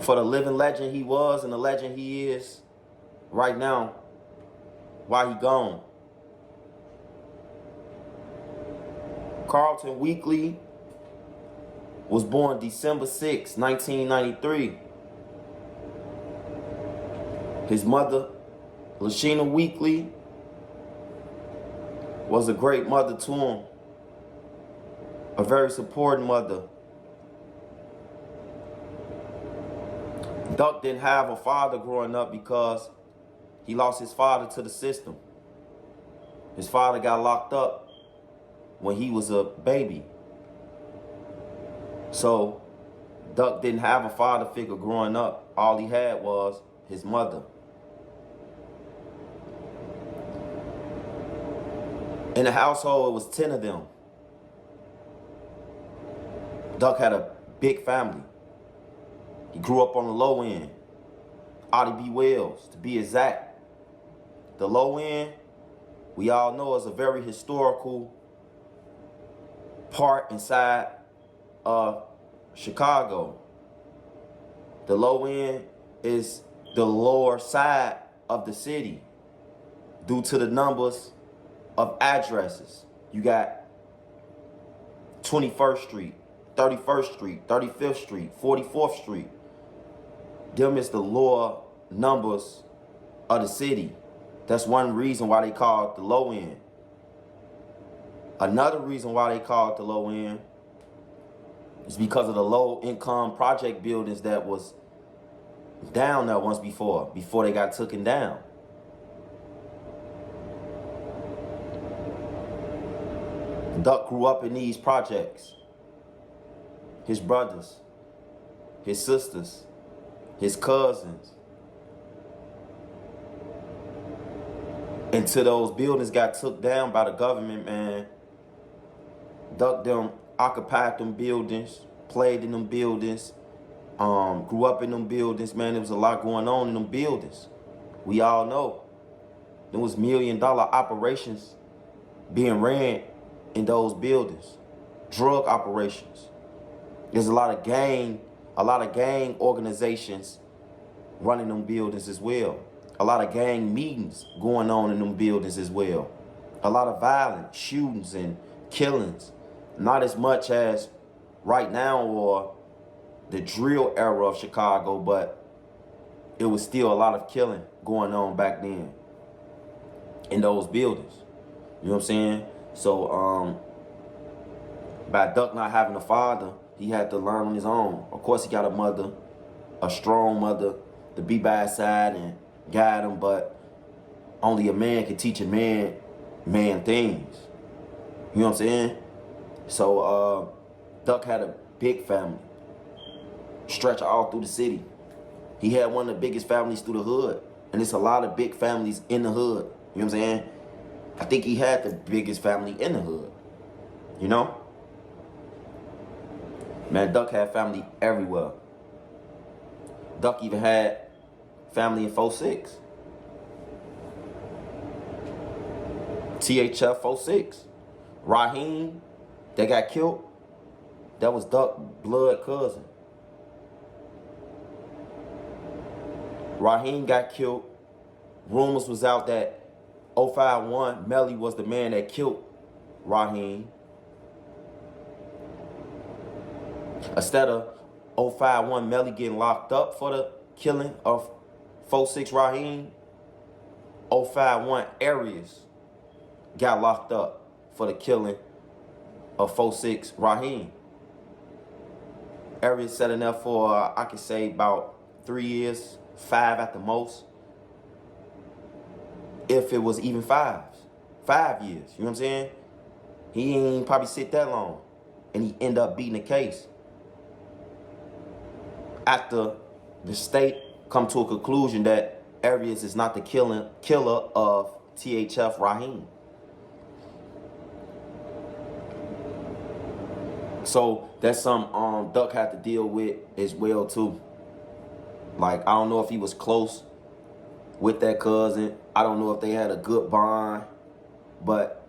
For the living legend he was and the legend he is right now, why he gone. Carlton Weekly was born December 6, 1993. His mother, Lashina Weekly, was a great mother to him. A very supporting mother. Duck didn't have a father growing up because he lost his father to the system. His father got locked up when he was a baby. So Duck didn't have a father figure growing up. All he had was his mother. In the household, it was 10 of them. Duck had a big family. He grew up on the low end. Audie B. Wells, to be exact. The low end, we all know, is a very historical part inside of Chicago. The low end is the lower side of the city due to the numbers of addresses. You got 21st Street, 31st Street, 35th Street, 44th Street. Them is the lower numbers of the city. That's one reason why they call it the low end. Another reason why they call it the low end is because of the low income project buildings that was down there once before they got taken down. Duck grew up in these projects. His brothers, his sisters, his cousins. Until those buildings got took down by the government, man. Duck them occupied them buildings, played in them buildings, grew up in them buildings, man. There was a lot going on in them buildings. We all know. There was $1 million operations being ran in those buildings. Drug operations. There's a lot of gang organizations running them buildings as well. A lot of gang meetings going on in them buildings as well. A lot of violent shootings and killings. Not as much as right now or the drill era of Chicago, but it was still a lot of killing going on back then in those buildings. You know what I'm saying? So, by Duck not having a father, he had to learn on his own. Of course, he got a mother, a strong mother, to be by his side and guide him, but only a man can teach a man things. You know what I'm saying? So, Duck had a big family, stretch all through the city. He had one of the biggest families through the hood, and it's a lot of big families in the hood. You know what I'm saying? I think he had the biggest family in the hood, you know? Man, Duck had family everywhere. Duck even had family in 46. THF 46. Raheem, that got killed, that was Duck blood cousin. Raheem got killed. Rumors was out that 051 Melly was the man that killed Raheem. Instead of 051 Melly getting locked up for the killing of 46 Raheem, 051 Arias got locked up for the killing of 46 Raheem. Arias sat in there for, I could say, about 3 years, 5 at the most. If it was even 5 years, you know what I'm saying? He ain't probably sit that long. And he ended up beating the case. After the state come to a conclusion that Arias is not the killer of THF Raheem. So that's something Duck had to deal with as well too. Like, I don't know if he was close with that cousin. I don't know if they had a good bond, but